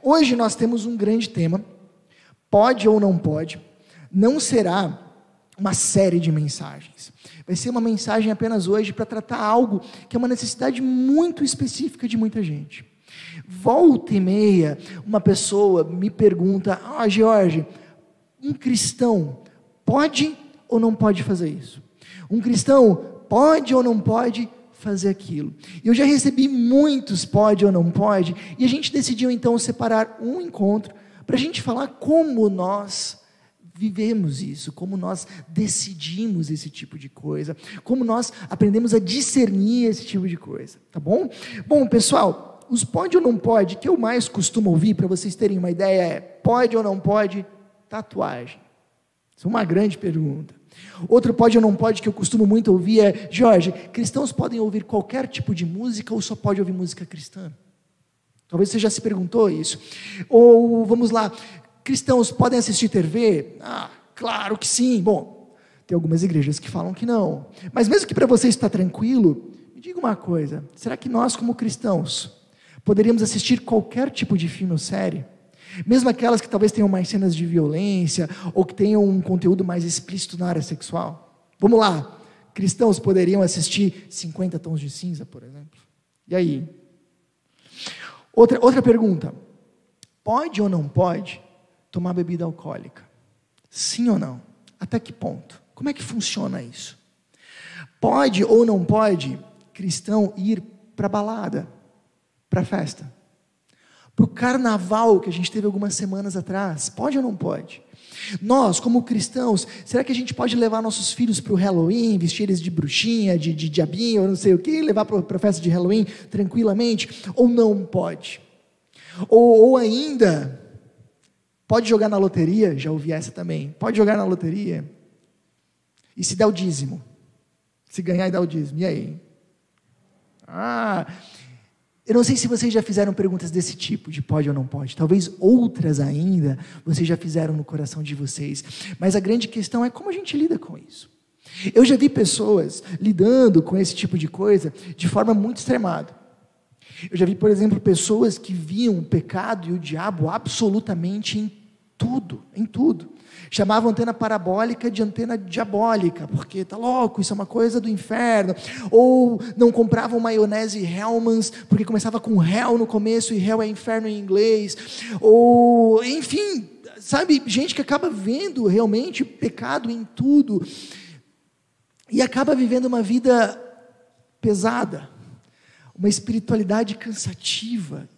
Hoje nós temos um grande tema, pode ou não pode, não será uma série de mensagens, vai ser uma mensagem apenas hoje para tratar algo que é uma necessidade muito específica de muita gente. Volta e meia, uma pessoa me pergunta, Jorge, um cristão pode ou não pode fazer isso? Um cristão pode ou não pode fazer aquilo? E eu já recebi muitos pode ou não pode, e a gente decidiu então separar um encontro, para a gente falar como nós vivemos isso, como nós decidimos esse tipo de coisa, como nós aprendemos a discernir esse tipo de coisa, tá bom? Bom, pessoal, os pode ou não pode, que eu mais costumo ouvir, para vocês terem uma ideia, é pode ou não pode tatuagem? Isso é uma grande pergunta. Outro pode ou não pode que eu costumo muito ouvir é, Jorge, cristãos podem ouvir qualquer tipo de música ou só pode ouvir música cristã? Talvez você já se perguntou isso. Ou, vamos lá, cristãos podem assistir TV? Claro que sim. Bom, tem algumas igrejas que falam que não. Mas mesmo que para você está tranquilo, me diga uma coisa, será que nós como cristãos poderíamos assistir qualquer tipo de filme ou série? Mesmo aquelas que talvez tenham mais cenas de violência, ou que tenham um conteúdo mais explícito na área sexual? Vamos lá, cristãos poderiam assistir 50 Tons de Cinza, por exemplo? E aí? Outra pergunta, pode ou não pode tomar bebida alcoólica? Sim ou não? Até que ponto? Como é que funciona isso? Pode ou não pode cristão ir para balada, para festa? Para o carnaval que a gente teve algumas semanas atrás, pode ou não pode? Nós, como cristãos, será que a gente pode levar nossos filhos para o Halloween, vestir eles de bruxinha, de diabinho, ou não sei o que, levar para a festa de Halloween tranquilamente? Ou não pode? Ou ainda, pode jogar na loteria? Já ouvi essa também. Pode jogar na loteria? E se der o dízimo? Se ganhar e dar o dízimo, e aí? Eu não sei se vocês já fizeram perguntas desse tipo, de pode ou não pode. Talvez outras ainda, vocês já fizeram no coração de vocês. Mas a grande questão é como a gente lida com isso. Eu já vi pessoas lidando com esse tipo de coisa de forma muito extremada. Eu já vi, por exemplo, pessoas que viam o pecado e o diabo absolutamente em tudo, em tudo. Chamavam antena parabólica de antena diabólica, porque está louco, isso é uma coisa do inferno. Ou não compravam maionese Hellmann's, porque começava com hell no começo, e hell é inferno em inglês. Ou, enfim, sabe, gente que acaba vendo realmente pecado em tudo, e acaba vivendo uma vida pesada, uma espiritualidade cansativa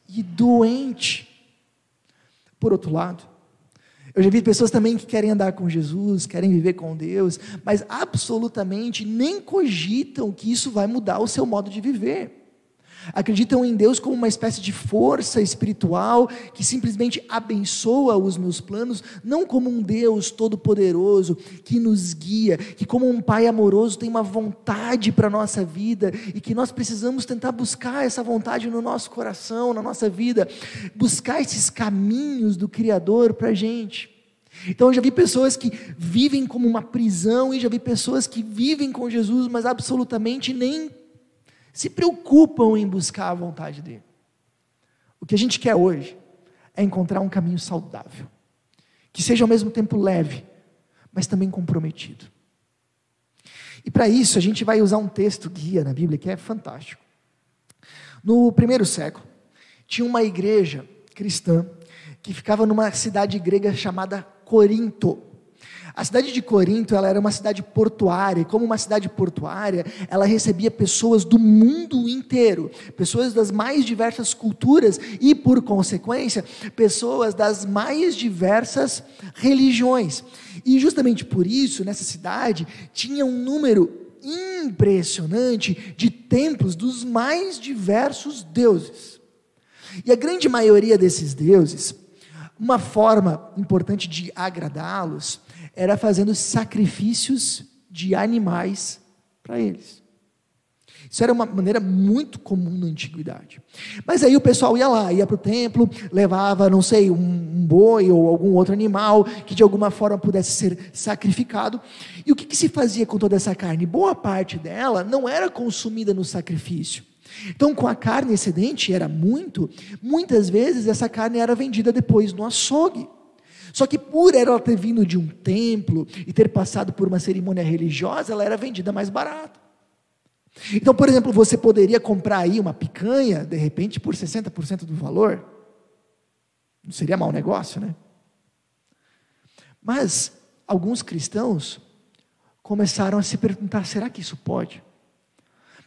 e doente. Por outro lado, eu já vi pessoas também que querem andar com Jesus, querem viver com Deus, mas absolutamente nem cogitam que isso vai mudar o seu modo de viver. Acreditam em Deus como uma espécie de força espiritual que simplesmente abençoa os meus planos, não como um Deus todo-poderoso que nos guia, que como um Pai amoroso tem uma vontade para a nossa vida e que nós precisamos tentar buscar essa vontade no nosso coração, na nossa vida, buscar esses caminhos do Criador para a gente. Então eu já vi pessoas que vivem como uma prisão e já vi pessoas que vivem com Jesus, mas absolutamente nem se preocupam em buscar a vontade dele. O que a gente quer hoje é encontrar um caminho saudável, que seja ao mesmo tempo leve, mas também comprometido. E para isso a gente vai usar um texto guia na Bíblia que é fantástico. No primeiro século, tinha uma igreja cristã que ficava numa cidade grega chamada Corinto. A cidade de Corinto, ela era uma cidade portuária, e como uma cidade portuária, ela recebia pessoas do mundo inteiro, pessoas das mais diversas culturas e, por consequência, pessoas das mais diversas religiões. E justamente por isso, nessa cidade, tinha um número impressionante de templos dos mais diversos deuses. E a grande maioria desses deuses, uma forma importante de agradá-los, era fazendo sacrifícios de animais para eles. Isso era uma maneira muito comum na antiguidade. Mas aí o pessoal ia lá, ia para o templo, levava, não sei, um boi ou algum outro animal que de alguma forma pudesse ser sacrificado. E o que se fazia com toda essa carne? Boa parte dela não era consumida no sacrifício. Então, com a carne excedente, muitas vezes essa carne era vendida depois no açougue. Só que por ela ter vindo de um templo e ter passado por uma cerimônia religiosa, ela era vendida mais barata. Então, por exemplo, você poderia comprar aí uma picanha, de repente, por 60% do valor. Não seria mau negócio, né? Mas alguns cristãos começaram a se perguntar, será que isso pode?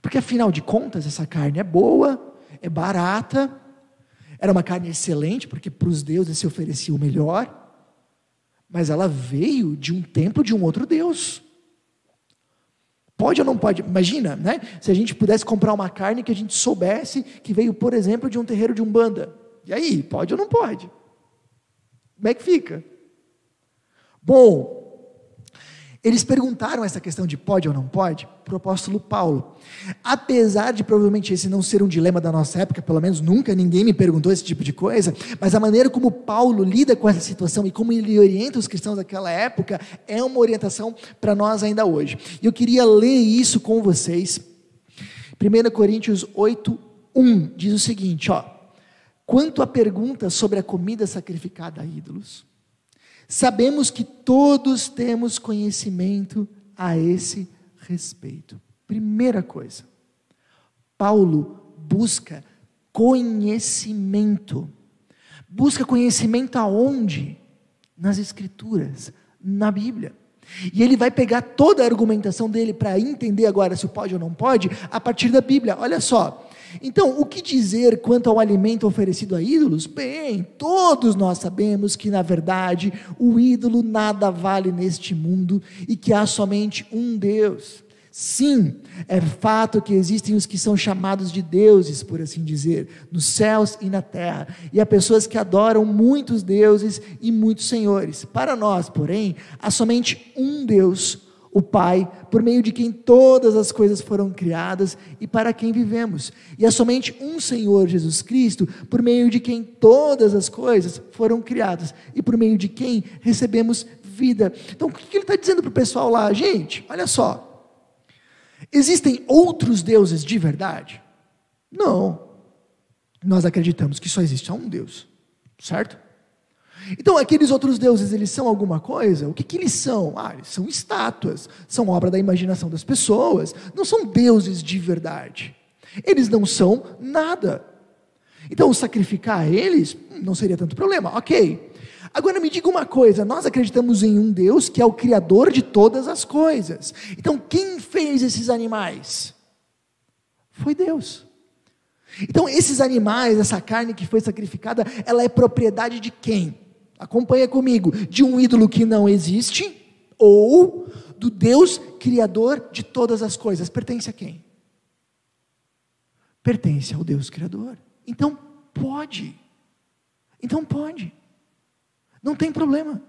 Porque afinal de contas, essa carne é boa, é barata, era uma carne excelente, porque para os deuses se oferecia o melhor, mas ela veio de um templo de um outro Deus. Pode ou não pode? Imagina, né? Se a gente pudesse comprar uma carne que a gente soubesse que veio, por exemplo, de um terreiro de Umbanda. E aí, pode ou não pode? Como é que fica? Bom, eles perguntaram essa questão de pode ou não pode para o apóstolo Paulo. Apesar de provavelmente esse não ser um dilema da nossa época, pelo menos nunca ninguém me perguntou esse tipo de coisa, mas a maneira como Paulo lida com essa situação e como ele orienta os cristãos daquela época é uma orientação para nós ainda hoje. E eu queria ler isso com vocês. 1 Coríntios 8:1 diz o seguinte, quanto à pergunta sobre a comida sacrificada a ídolos, sabemos que todos temos conhecimento a esse respeito. Primeira coisa, Paulo busca conhecimento. Busca conhecimento aonde? Nas Escrituras, na Bíblia. E ele vai pegar toda a argumentação dele para entender agora se pode ou não pode, a partir da Bíblia. Olha só. Então, o que dizer quanto ao alimento oferecido a ídolos? Bem, todos nós sabemos que, na verdade, o ídolo nada vale neste mundo e que há somente um Deus. Sim, é fato que existem os que são chamados de deuses, por assim dizer, nos céus e na terra, e há pessoas que adoram muitos deuses e muitos senhores. Para nós, porém, há somente um Deus, o Pai, por meio de quem todas as coisas foram criadas e para quem vivemos. E há somente um Senhor, Jesus Cristo, por meio de quem todas as coisas foram criadas e por meio de quem recebemos vida. Então, o que ele está dizendo para o pessoal lá? Gente, olha só, existem outros deuses de verdade? Não. Nós acreditamos que só existe um Deus, certo? Então, aqueles outros deuses, eles são alguma coisa? O que eles são? Eles são estátuas, são obra da imaginação das pessoas, não são deuses de verdade. Eles não são nada. Então, sacrificar eles não seria tanto problema, ok. Agora me diga uma coisa, nós acreditamos em um Deus que é o Criador de todas as coisas. Então, quem fez esses animais? Foi Deus. Então, esses animais, essa carne que foi sacrificada, ela é propriedade de quem? Acompanha comigo, de um ídolo que não existe, ou do Deus Criador de todas as coisas. Pertence a quem? Pertence ao Deus Criador. Então pode. Não tem problema.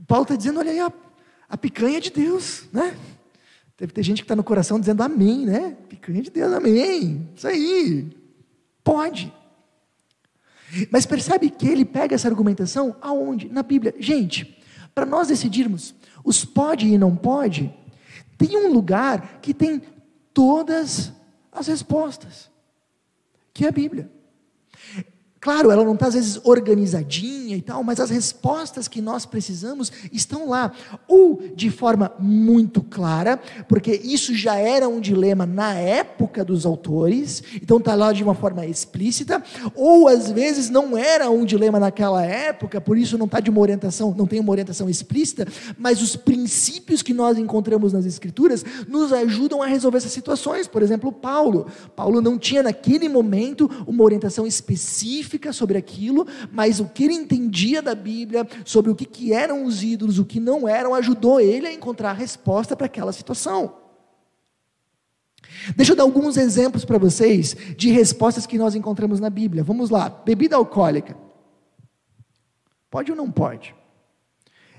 Paulo está dizendo, olha aí, a picanha é de Deus, né? Deve ter gente que está no coração dizendo amém, né? Picanha de Deus, amém. Isso aí. Pode. Mas percebe que ele pega essa argumentação aonde? Na Bíblia. Gente, para nós decidirmos os pode e não pode, tem um lugar que tem todas as respostas, que é a Bíblia. Claro, ela não está às vezes organizadinha e tal, mas as respostas que nós precisamos estão lá, ou de forma muito clara, porque isso já era um dilema na época dos autores, então está lá de uma forma explícita, ou às vezes não era um dilema naquela época, por isso não tem uma orientação explícita, mas os princípios que nós encontramos nas Escrituras nos ajudam a resolver essas situações. Por exemplo, Paulo não tinha naquele momento uma orientação específica sobre aquilo, mas o que ele entendia da Bíblia, sobre o que eram os ídolos, o que não eram, ajudou ele a encontrar a resposta para aquela situação. Deixa eu dar alguns exemplos para vocês, de respostas que nós encontramos na Bíblia. Vamos lá, bebida alcoólica. Pode ou não pode?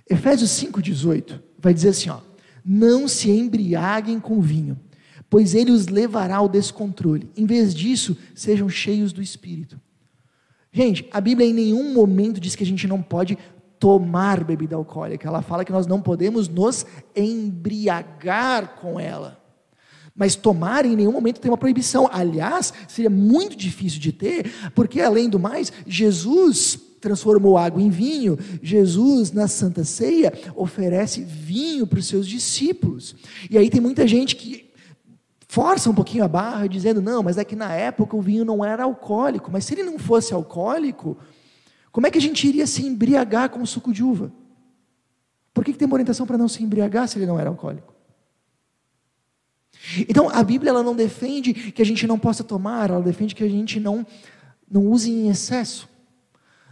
Efésios 5,18, vai dizer assim, não se embriaguem com vinho, pois ele os levará ao descontrole. Em vez disso, sejam cheios do Espírito. Gente, a Bíblia em nenhum momento diz que a gente não pode tomar bebida alcoólica. Ela fala que nós não podemos nos embriagar com ela. Mas tomar em nenhum momento tem uma proibição. Aliás, seria muito difícil de ter, porque além do mais, Jesus transformou água em vinho. Jesus, na Santa Ceia, oferece vinho para os seus discípulos. E aí tem muita gente que força um pouquinho a barra, dizendo, não, mas é que na época o vinho não era alcoólico. Mas se ele não fosse alcoólico, como é que a gente iria se embriagar com o suco de uva? Por que tem uma orientação para não se embriagar se ele não era alcoólico? Então, a Bíblia ela não defende que a gente não possa tomar, ela defende que a gente não use em excesso,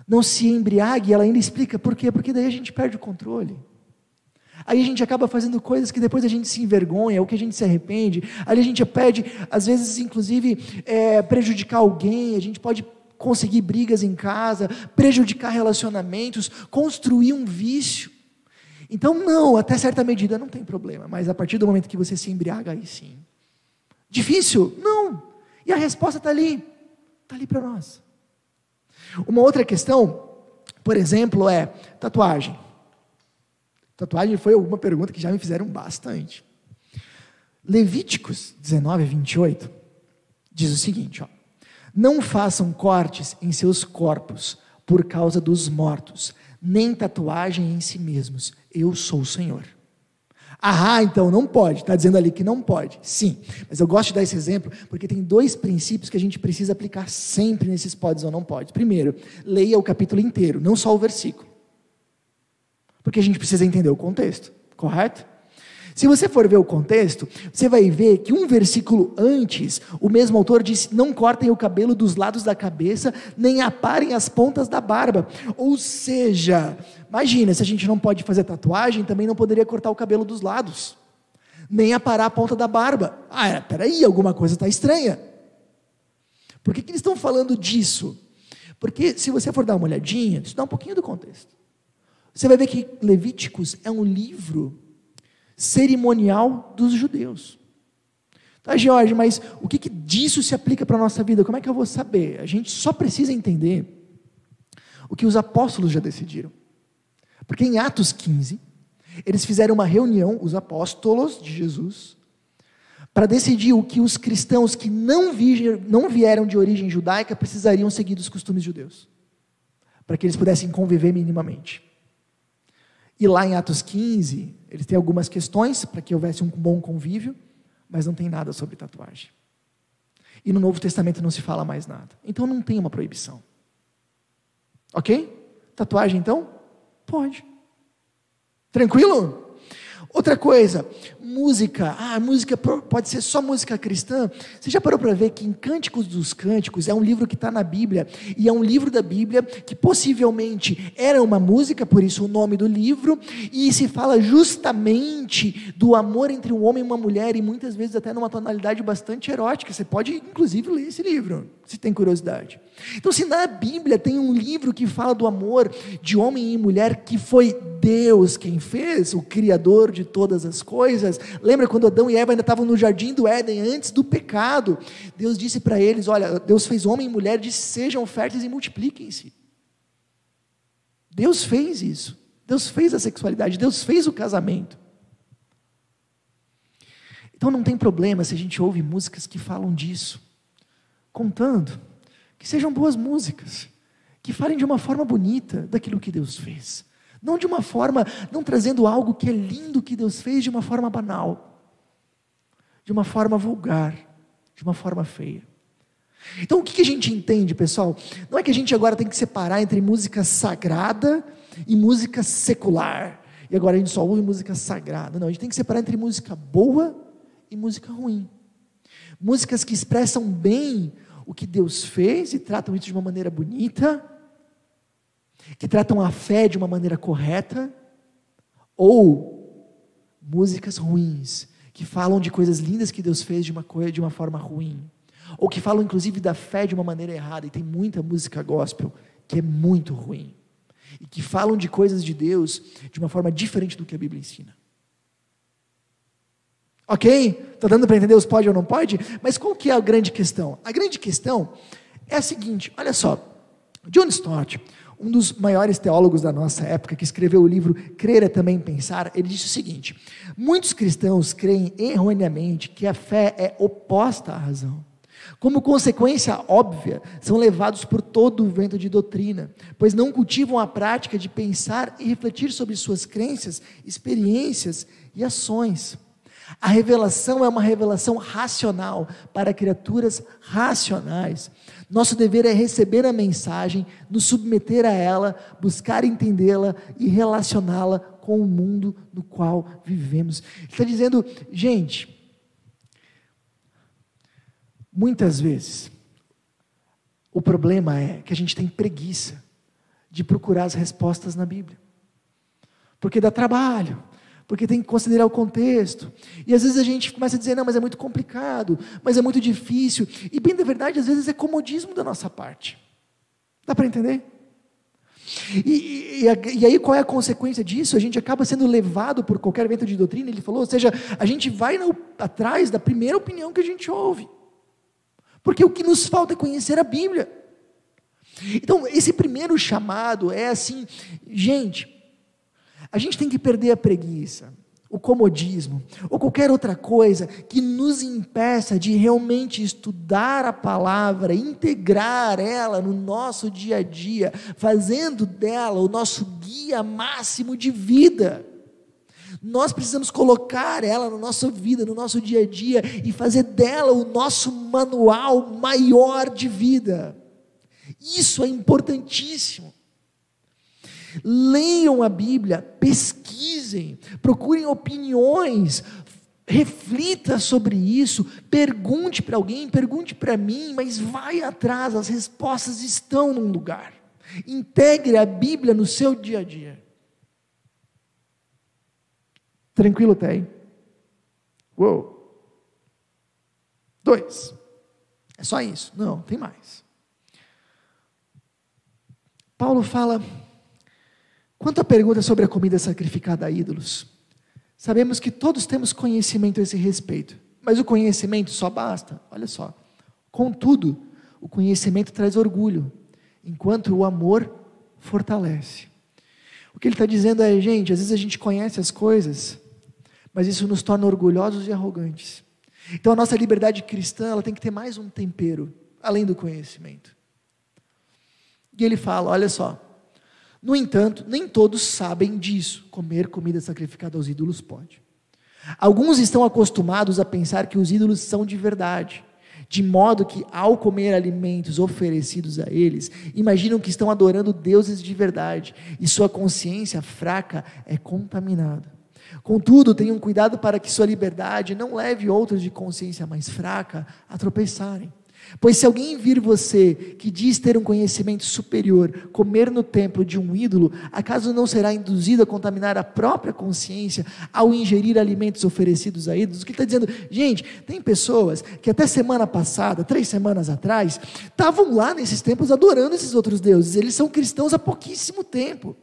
não se embriague. Ela ainda explica por quê, porque daí a gente perde o controle. Aí a gente acaba fazendo coisas que depois a gente se envergonha, ou que a gente se arrepende. Aí a gente pede, às vezes, inclusive, prejudicar alguém. A gente pode conseguir brigas em casa, prejudicar relacionamentos, construir um vício. Então, não, até certa medida não tem problema, mas a partir do momento que você se embriaga, aí sim. Difícil? Não. E a resposta está ali para nós. Uma outra questão, por exemplo, é tatuagem. Tatuagem foi uma pergunta que já me fizeram bastante. Levíticos 19:28 diz o seguinte, não façam cortes em seus corpos por causa dos mortos, nem tatuagem em si mesmos. Eu sou o Senhor. Então não pode. Está dizendo ali que não pode. Sim, mas eu gosto de dar esse exemplo porque tem 2 princípios que a gente precisa aplicar sempre nesses podes ou não pode. Primeiro, leia o capítulo inteiro, não só o versículo. Porque a gente precisa entender o contexto, correto? Se você for ver o contexto, você vai ver que um versículo antes, o mesmo autor disse, não cortem o cabelo dos lados da cabeça, nem aparem as pontas da barba. Ou seja, imagina, se a gente não pode fazer tatuagem, também não poderia cortar o cabelo dos lados, nem aparar a ponta da barba. Peraí, alguma coisa está estranha. Por que eles estão falando disso? Porque se você for dar uma olhadinha, deixa eu dar um pouquinho do contexto. Você vai ver que Levíticos é um livro cerimonial dos judeus. Tá, Jorge, mas o que disso se aplica para a nossa vida? Como é que eu vou saber? A gente só precisa entender o que os apóstolos já decidiram. Porque em Atos 15, eles fizeram uma reunião, os apóstolos de Jesus, para decidir o que os cristãos que não vieram de origem judaica precisariam seguir dos costumes judeus, para que eles pudessem conviver minimamente. E lá em Atos 15, eles têm algumas questões para que houvesse um bom convívio, mas não tem nada sobre tatuagem. E no Novo Testamento não se fala mais nada. Então não tem uma proibição. Ok? Tatuagem então? Pode. Tranquilo? Outra coisa, música. Música pode ser só música cristã. Você já parou para ver que em Cânticos dos Cânticos é um livro que está na Bíblia, e é um livro da Bíblia que possivelmente era uma música, por isso o nome do livro, e se fala justamente do amor entre um homem e uma mulher, e muitas vezes até numa tonalidade bastante erótica. Você pode inclusive ler esse livro, se tem curiosidade. Então, se na Bíblia tem um livro que fala do amor de homem e mulher, que foi Deus quem fez, o Criador de todas as coisas. Lembra quando Adão e Eva ainda estavam no jardim do Éden, antes do pecado? Deus disse para eles, olha, Deus fez homem e mulher, disse, sejam férteis e multipliquem-se. Deus fez isso. Deus fez a sexualidade, Deus fez o casamento. Então não tem problema se a gente ouve músicas que falam disso, contando que sejam boas músicas, que falem de uma forma bonita daquilo que Deus fez. Não de uma forma, não trazendo algo que é lindo que Deus fez de uma forma banal, de uma forma vulgar, de uma forma feia. Então o que a gente entende, pessoal? Não é que a gente agora tem que separar entre música sagrada e música secular, e agora a gente só ouve música sagrada. Não, a gente tem que separar entre música boa e música ruim. Músicas que expressam bem o que Deus fez e tratam isso de uma maneira bonita, que tratam a fé de uma maneira correta, ou músicas ruins, que falam de coisas lindas que Deus fez de uma forma ruim, ou que falam inclusive da fé de uma maneira errada. E tem muita música gospel que é muito ruim, e que falam de coisas de Deus de uma forma diferente do que a Bíblia ensina. Ok? Está dando para entender os pode ou não pode? Mas qual que é a grande questão? A grande questão é a seguinte, olha só, John Stott, Um dos maiores teólogos da nossa época, que escreveu o livro Crer é Também Pensar, ele disse o seguinte: muitos cristãos creem erroneamente que a fé é oposta à razão. Como consequência óbvia, são levados por todo o vento de doutrina, pois não cultivam a prática de pensar e refletir sobre suas crenças, experiências e ações. A revelação é uma revelação racional para criaturas racionais. Nosso dever é receber a mensagem, nos submeter a ela, buscar entendê-la e relacioná-la com o mundo no qual vivemos. Ele está dizendo, gente, muitas vezes, o problema é que a gente tem preguiça de procurar as respostas na Bíblia, porque dá trabalho, porque tem que considerar o contexto, e às vezes a gente começa a dizer, não, mas é muito complicado, mas é muito difícil, e bem da verdade, às vezes é comodismo da nossa parte, dá para entender? E aí qual é a consequência disso? A gente acaba sendo levado por qualquer vento de doutrina, ele falou, ou seja, a gente vai atrás da primeira opinião que a gente ouve, porque o que nos falta é conhecer a Bíblia. Então, esse primeiro chamado é assim, gente, a gente tem que perder a preguiça, o comodismo, ou qualquer outra coisa que nos impeça de realmente estudar a palavra, integrar ela no nosso dia a dia, fazendo dela o nosso guia máximo de vida. Nós precisamos colocar ela na nossa vida, no nosso dia a dia, e fazer dela o nosso manual maior de vida. Isso é importantíssimo. Leiam a Bíblia, pesquisem, procurem opiniões, reflita sobre isso, pergunte para alguém, pergunte para mim, mas vai atrás, as respostas estão num lugar. Integre a Bíblia no seu dia a dia. Tranquilo até aí? Uou. 2. É só isso? Não, tem mais. Paulo fala, quanto à pergunta sobre a comida sacrificada a ídolos, sabemos que todos temos conhecimento a esse respeito, mas o conhecimento só basta? Olha só. Contudo, o conhecimento traz orgulho, enquanto o amor fortalece. O que ele está dizendo é, gente, às vezes a gente conhece as coisas, mas isso nos torna orgulhosos e arrogantes. Então a nossa liberdade cristã, ela tem que ter mais um tempero, além do conhecimento. E ele fala, olha só, no entanto, nem todos sabem disso, comer comida sacrificada aos ídolos pode. Alguns estão acostumados a pensar que os ídolos são de verdade, de modo que ao comer alimentos oferecidos a eles, imaginam que estão adorando deuses de verdade, e sua consciência fraca é contaminada. Contudo, tenham cuidado para que sua liberdade não leve outros de consciência mais fraca a tropeçarem. Pois se alguém vir você, que diz ter um conhecimento superior, comer no templo de um ídolo, acaso não será induzido a contaminar a própria consciência ao ingerir alimentos oferecidos a ídolos? O que ele está dizendo? Gente, tem pessoas que até semana passada, 3 semanas atrás, estavam lá nesses templos adorando esses outros deuses. Eles são cristãos há pouquíssimo tempo.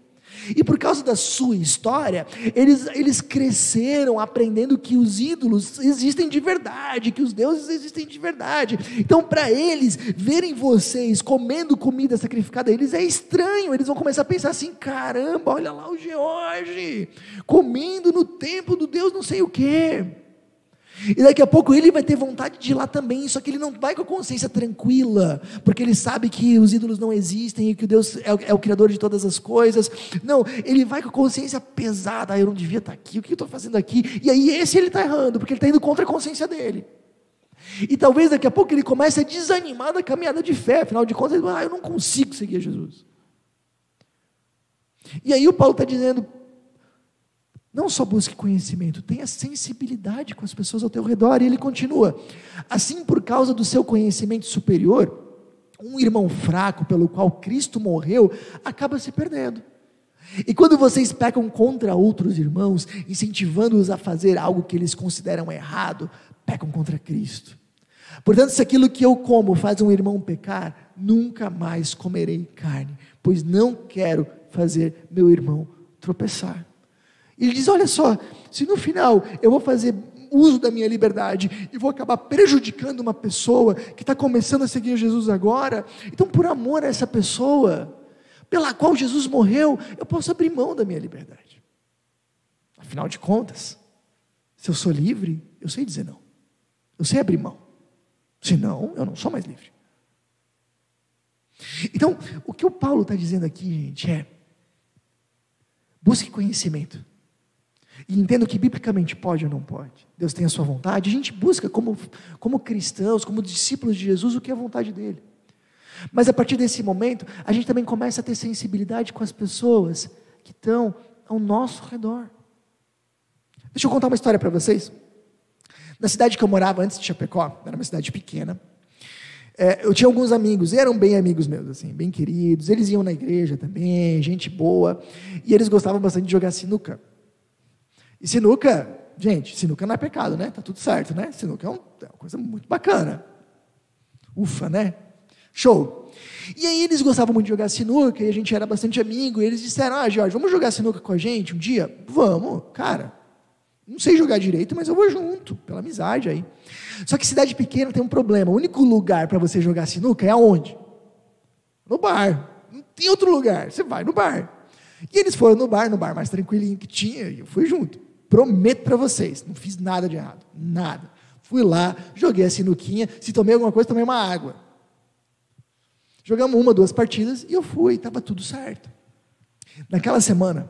E por causa da sua história, eles cresceram aprendendo que os ídolos existem de verdade, que os deuses existem de verdade. Então para eles, verem vocês comendo comida sacrificada a eles é estranho. Eles vão começar a pensar assim, caramba, olha lá o George, comendo no templo do Deus não sei o quê. E daqui a pouco ele vai ter vontade de ir lá também, só que ele não vai com a consciência tranquila, porque ele sabe que os ídolos não existem e que o Deus é o Criador de todas as coisas. Não, ele vai com a consciência pesada, eu não devia estar aqui, o que eu estou fazendo aqui? E aí esse ele está errando, porque ele está indo contra a consciência dele. E talvez daqui a pouco ele comece a desanimar da caminhada de fé, afinal de contas ele fala, eu não consigo seguir a Jesus. E aí o Paulo está dizendo, não só busque conhecimento, tenha sensibilidade com as pessoas ao teu redor. E ele continua, assim por causa do seu conhecimento superior, um irmão fraco pelo qual Cristo morreu, acaba se perdendo. E quando vocês pecam contra outros irmãos, incentivando-os a fazer algo que eles consideram errado, pecam contra Cristo. Portanto, se aquilo que eu como faz um irmão pecar, nunca mais comerei carne, pois não quero fazer meu irmão tropeçar. Ele diz, olha só, se no final eu vou fazer uso da minha liberdade e vou acabar prejudicando uma pessoa que está começando a seguir Jesus agora, então por amor a essa pessoa, pela qual Jesus morreu, eu posso abrir mão da minha liberdade. Afinal de contas, se eu sou livre, eu sei dizer não. Eu sei abrir mão. Senão, eu não sou mais livre. Então, o que o Paulo está dizendo aqui, gente, é: busque conhecimento. E entenda que biblicamente pode ou não pode. Deus tem a sua vontade. A gente busca como cristãos, como discípulos de Jesus, o que é a vontade dele. Mas a partir desse momento, a gente também começa a ter sensibilidade com as pessoas que estão ao nosso redor. Deixa eu contar uma história para vocês. Na cidade que eu morava antes de Chapecó, era uma cidade pequena, eu tinha alguns amigos, e eram bem amigos meus, assim, bem queridos. Eles iam na igreja também, gente boa, e eles gostavam bastante de jogar sinuca. E sinuca, gente, sinuca não é pecado, né? Tá tudo certo, né? Sinuca é uma coisa muito bacana. Ufa, né? Show. E aí eles gostavam muito de jogar sinuca, e a gente era bastante amigo, e eles disseram: Jorge, vamos jogar sinuca com a gente um dia? Vamos, cara. Não sei jogar direito, mas eu vou junto, pela amizade aí. Só que cidade pequena tem um problema. O único lugar para você jogar sinuca é aonde? No bar. Não tem outro lugar, você vai no bar. E eles foram no bar mais tranquilinho que tinha, e eu fui junto. Prometo para vocês, não fiz nada de errado, nada. Fui lá, joguei a sinuquinha, se tomei alguma coisa, tomei uma água. Jogamos 1, 2 partidas, e eu fui, estava tudo certo. Naquela semana,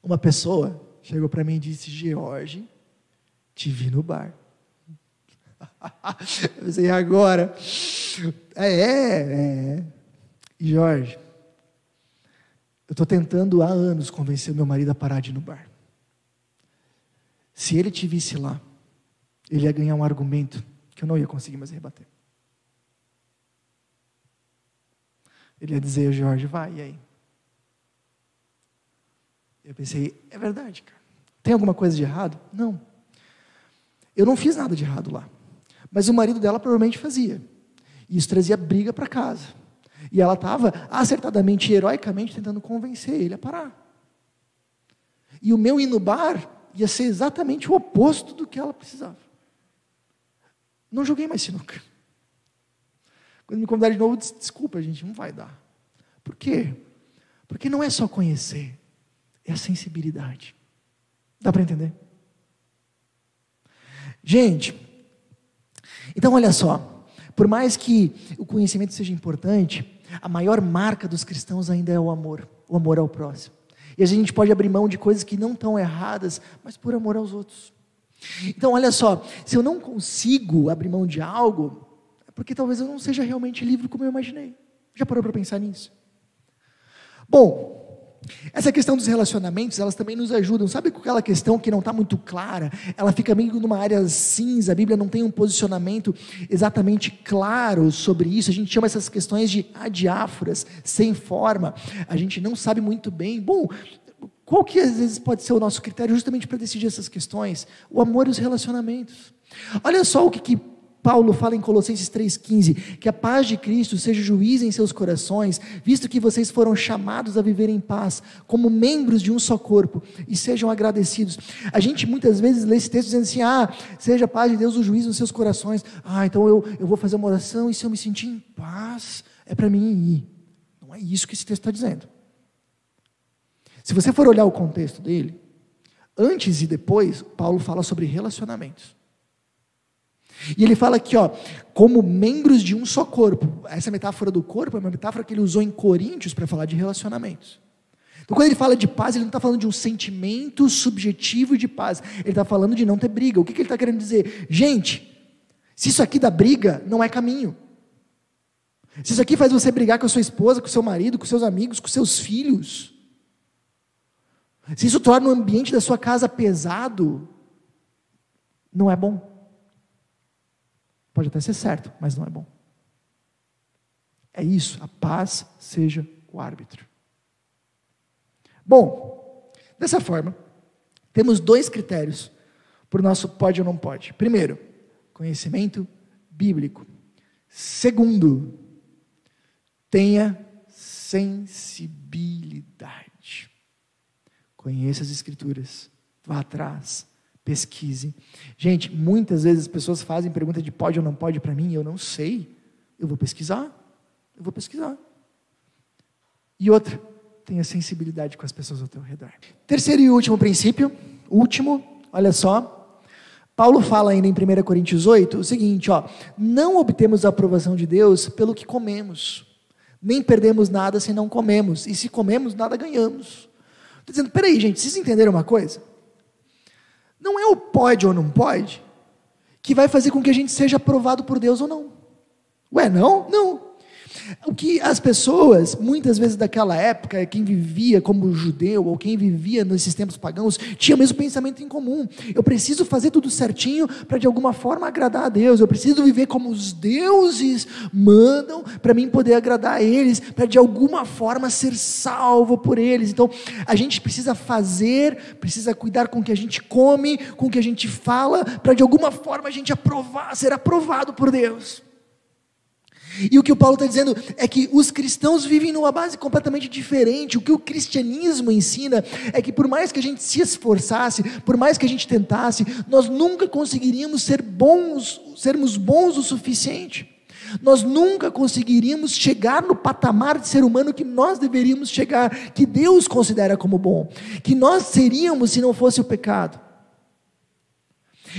uma pessoa chegou para mim e disse: Jorge, te vi no bar. Eu pensei, agora? Jorge, eu estou tentando há anos convencer o meu marido a parar de ir no bar. Se ele te visse lá, ele ia ganhar um argumento que eu não ia conseguir mais rebater. Ele ia dizer: Jorge, vai, e aí? Eu pensei, é verdade, cara. Tem alguma coisa de errado? Não. Eu não fiz nada de errado lá. Mas o marido dela provavelmente fazia. E isso trazia briga para casa. E ela estava acertadamente, heroicamente, tentando convencer ele a parar. E o meu ir no bar ia ser exatamente o oposto do que ela precisava. Não joguei mais sinuca. Quando me convidaram de novo, eu disse: desculpa, gente, não vai dar. Por quê? Porque não é só conhecer, é a sensibilidade. Dá para entender? Gente, então olha só, por mais que o conhecimento seja importante, a maior marca dos cristãos ainda é o amor ao próximo. E a gente pode abrir mão de coisas que não estão erradas, mas por amor aos outros. Então olha só, se eu não consigo abrir mão de algo, é porque talvez eu não seja realmente livre como eu imaginei. Já parou para pensar nisso? Bom, essa questão dos relacionamentos, elas também nos ajudam. Sabe aquela questão que não está muito clara? Ela fica meio numa área cinza, a Bíblia não tem um posicionamento exatamente claro sobre isso. A gente chama essas questões de adiáforas, sem forma. A gente não sabe muito bem. Bom, qual que às vezes pode ser o nosso critério justamente para decidir essas questões? O amor e os relacionamentos. Olha só o que Paulo fala em Colossenses 3,15, que a paz de Cristo seja juiz em seus corações, visto que vocês foram chamados a viver em paz, como membros de um só corpo, e sejam agradecidos. A gente muitas vezes lê esse texto dizendo assim: seja a paz de Deus o juiz nos seus corações. Então eu vou fazer uma oração, e se eu me sentir em paz, é para mim ir. Não é isso que esse texto está dizendo. Se você for olhar o contexto dele, antes e depois, Paulo fala sobre relacionamentos. E ele fala aqui, como membros de um só corpo. Essa metáfora do corpo é uma metáfora que ele usou em Coríntios para falar de relacionamentos. Então quando ele fala de paz, ele não está falando de um sentimento subjetivo de paz. Ele está falando de não ter briga. O que ele está querendo dizer? Gente, se isso aqui dá briga, não é caminho. Se isso aqui faz você brigar com a sua esposa, com o seu marido, com seus amigos, com seus filhos, se isso torna o ambiente da sua casa pesado, não é bom. Pode até ser certo, mas não é bom. É isso, a paz seja o árbitro. Bom, dessa forma, temos 2 critérios para o nosso pode ou não pode. Primeiro, conhecimento bíblico. Segundo, tenha sensibilidade. Conheça as Escrituras, vá atrás, pesquise. Gente, muitas vezes as pessoas fazem pergunta de pode ou não pode para mim, e eu não sei. Eu vou pesquisar. E outra, tenha sensibilidade com as pessoas ao teu redor. Terceiro e último princípio, olha só, Paulo fala ainda em 1 Coríntios 8, o seguinte, não obtemos a aprovação de Deus pelo que comemos, nem perdemos nada se não comemos, e se comemos, nada ganhamos. Estou dizendo, peraí gente, vocês entenderam uma coisa? Não é o pode ou não pode, que vai fazer com que a gente seja aprovado por Deus ou não. Ué, não? Não. O que as pessoas, muitas vezes daquela época, quem vivia como judeu, ou quem vivia nesses tempos pagãos, tinha o mesmo pensamento em comum. Eu preciso fazer tudo certinho, para de alguma forma agradar a Deus, eu preciso viver como os deuses mandam, para mim poder agradar a eles, para de alguma forma ser salvo por eles. Então, a gente precisa precisa cuidar com o que a gente come, com o que a gente fala, para de alguma forma a gente ser aprovado por Deus. E o que o Paulo está dizendo é que os cristãos vivem numa base completamente diferente. O que o cristianismo ensina é que por mais que a gente se esforçasse, por mais que a gente tentasse, nós nunca conseguiríamos sermos bons o suficiente. Nós nunca conseguiríamos chegar no patamar de ser humano que nós deveríamos chegar, que Deus considera como bom, que nós seríamos se não fosse o pecado.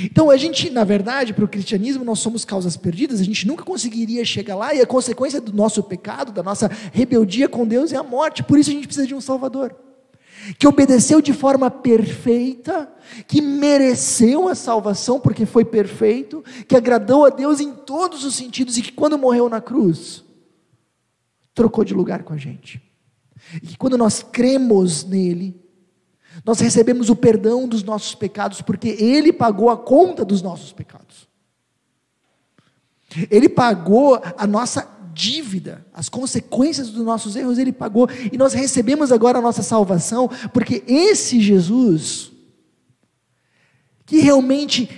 Então a gente, na verdade, para o cristianismo nós somos causas perdidas, a gente nunca conseguiria chegar lá, e a consequência do nosso pecado, da nossa rebeldia com Deus é a morte. Por isso a gente precisa de um Salvador, que obedeceu de forma perfeita, que mereceu a salvação porque foi perfeito, que agradou a Deus em todos os sentidos, e que quando morreu na cruz, trocou de lugar com a gente, e que quando nós cremos nele, nós recebemos o perdão dos nossos pecados, porque Ele pagou a conta dos nossos pecados. Ele pagou a nossa dívida, as consequências dos nossos erros Ele pagou, e nós recebemos agora a nossa salvação, porque esse Jesus, que realmente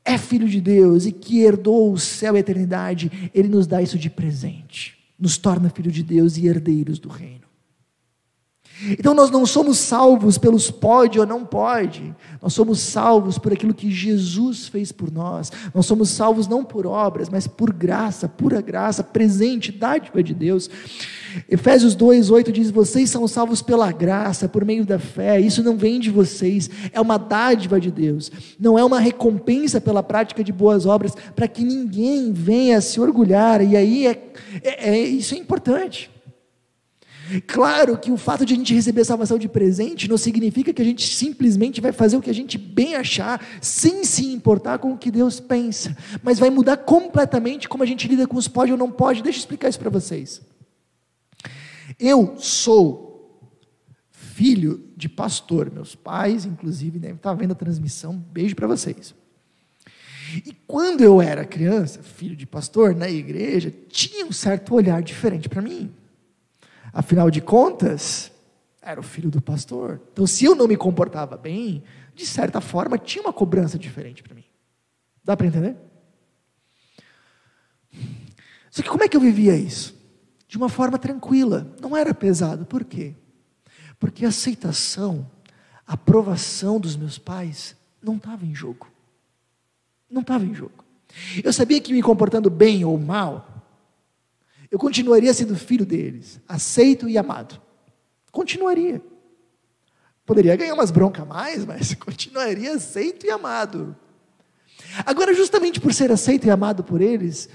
é Filho de Deus, e que herdou o céu e a eternidade, Ele nos dá isso de presente, nos torna Filho de Deus e herdeiros do reino. Então nós não somos salvos pelos pode ou não pode, nós somos salvos por aquilo que Jesus fez por nós. Nós somos salvos não por obras, mas por graça, pura graça, presente, dádiva de Deus. Efésios 2:8 diz: vocês são salvos pela graça, por meio da fé. Isso não vem de vocês, é uma dádiva de Deus, não é uma recompensa pela prática de boas obras, para que ninguém venha a se orgulhar. E aí isso é importante. Claro que o fato de a gente receber a salvação de presente não significa que a gente simplesmente vai fazer o que a gente bem achar, sem se importar com o que Deus pensa, mas vai mudar completamente como a gente lida com os pode ou não pode. Deixa eu explicar isso para vocês. Eu sou filho de pastor, meus pais inclusive devem estar vendo a transmissão, beijo para vocês. E quando eu era criança, filho de pastor, na igreja, tinha um certo olhar diferente para mim. Afinal de contas, era o filho do pastor. Então, se eu não me comportava bem, de certa forma, tinha uma cobrança diferente para mim. Dá para entender? Só que como é que eu vivia isso? De uma forma tranquila, não era pesado. Por quê? Porque a aceitação, a aprovação dos meus pais não estava em jogo. Não estava em jogo. Eu sabia que me comportando bem ou mal, eu continuaria sendo filho deles, aceito e amado. Continuaria. Poderia ganhar umas broncas a mais, mas continuaria aceito e amado. Agora, justamente por ser aceito e amado por eles,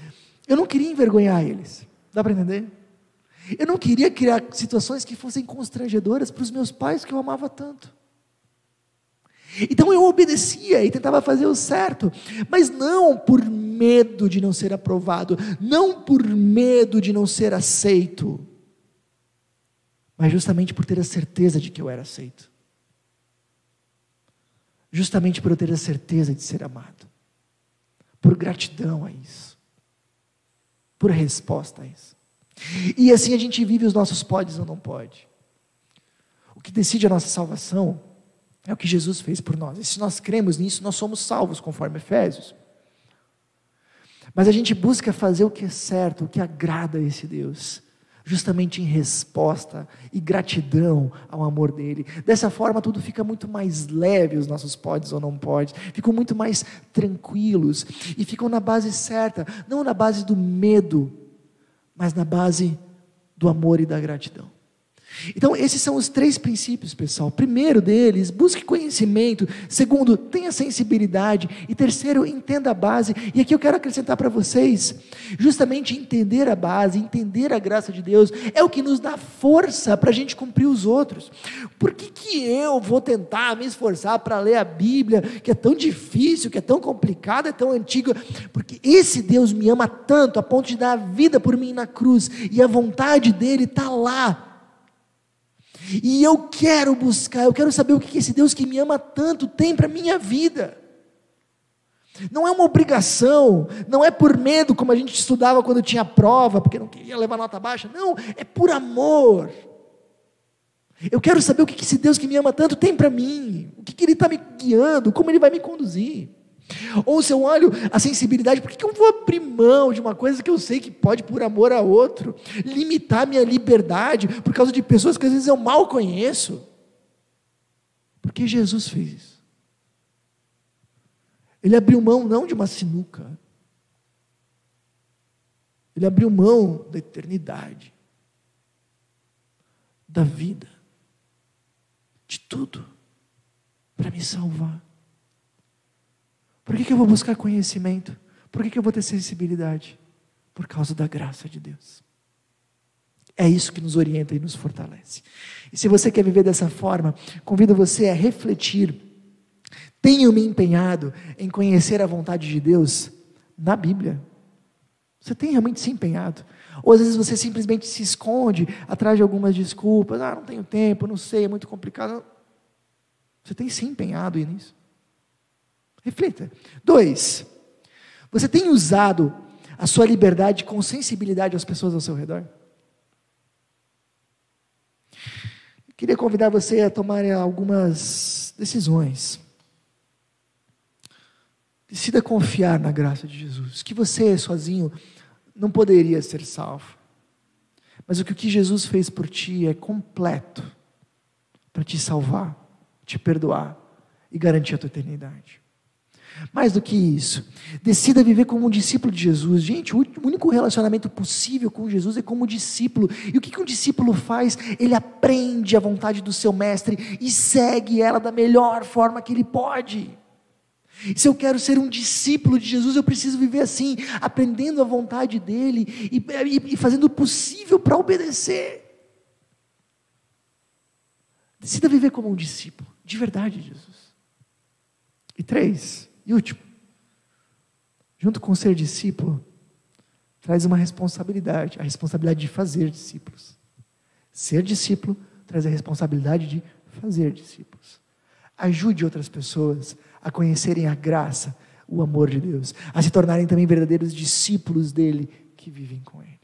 eu não queria envergonhar eles. Dá para entender? Eu não queria criar situações que fossem constrangedoras para os meus pais, que eu amava tanto. Então eu obedecia e tentava fazer o certo, mas não por medo de não ser aprovado, não por medo de não ser aceito, mas justamente por ter a certeza de que eu era aceito, justamente por eu ter a certeza de ser amado, por gratidão a isso, por resposta a isso. E assim a gente vive os nossos podes ou não pode. O que decide a nossa salvação é o que Jesus fez por nós. E se nós cremos nisso, nós somos salvos, conforme Efésios. Mas a gente busca fazer o que é certo, o que agrada a esse Deus, justamente em resposta e gratidão ao amor dele. Dessa forma tudo fica muito mais leve, os nossos podes ou não podes, ficam muito mais tranquilos, e ficam na base certa, não na base do medo, mas na base do amor e da gratidão. Então, esses são os 3 princípios, pessoal. Primeiro deles, busque conhecimento. Segundo, tenha sensibilidade. E terceiro, entenda a base. E aqui eu quero acrescentar para vocês, justamente entender a base, entender a graça de Deus, é o que nos dá força para a gente cumprir os outros. Por que eu vou tentar me esforçar para ler a Bíblia, que é tão difícil, que é tão complicada, é tão antiga? Porque esse Deus me ama tanto, a ponto de dar a vida por mim na cruz, e a vontade dele está lá. E eu quero buscar, eu quero saber o que esse Deus que me ama tanto tem para a minha vida. Não é uma obrigação, não é por medo, como a gente estudava quando tinha prova, porque não queria levar nota baixa. Não, é por amor. Eu quero saber o que esse Deus que me ama tanto tem para mim, o que Ele está me guiando, como Ele vai me conduzir. Ou se eu olho a sensibilidade, por que eu vou abrir mão de uma coisa que eu sei que pode, por amor a outro, limitar minha liberdade por causa de pessoas que às vezes eu mal conheço? Porque Jesus fez isso. Ele abriu mão não de uma sinuca, Ele abriu mão da eternidade, da vida, de tudo, para me salvar. Por que eu vou buscar conhecimento? Por que eu vou ter sensibilidade? Por causa da graça de Deus. É isso que nos orienta e nos fortalece. E se você quer viver dessa forma, convido você a refletir. Tenho me empenhado em conhecer a vontade de Deus na Bíblia? Você tem realmente se empenhado? Ou às vezes você simplesmente se esconde atrás de algumas desculpas. Não tenho tempo, não sei, é muito complicado. Você tem se empenhado nisso? Reflita. 2, você tem usado a sua liberdade com sensibilidade às pessoas ao seu redor? Eu queria convidar você a tomar algumas decisões. Decida confiar na graça de Jesus, que você sozinho não poderia ser salvo. Mas o que Jesus fez por ti é completo para te salvar, te perdoar e garantir a tua eternidade. Mais do que isso, decida viver como um discípulo de Jesus. Gente, o único relacionamento possível com Jesus é como discípulo. E o que um discípulo faz? Ele aprende a vontade do seu mestre e segue ela da melhor forma que ele pode. Se eu quero ser um discípulo de Jesus, eu preciso viver assim, aprendendo a vontade dele e fazendo o possível para obedecer. Decida viver como um discípulo, de verdade de Jesus. E 3, e último, junto com ser discípulo, traz uma responsabilidade, a responsabilidade de fazer discípulos. Ser discípulo traz a responsabilidade de fazer discípulos. Ajude outras pessoas a conhecerem a graça, o amor de Deus, a se tornarem também verdadeiros discípulos dele que vivem com ele.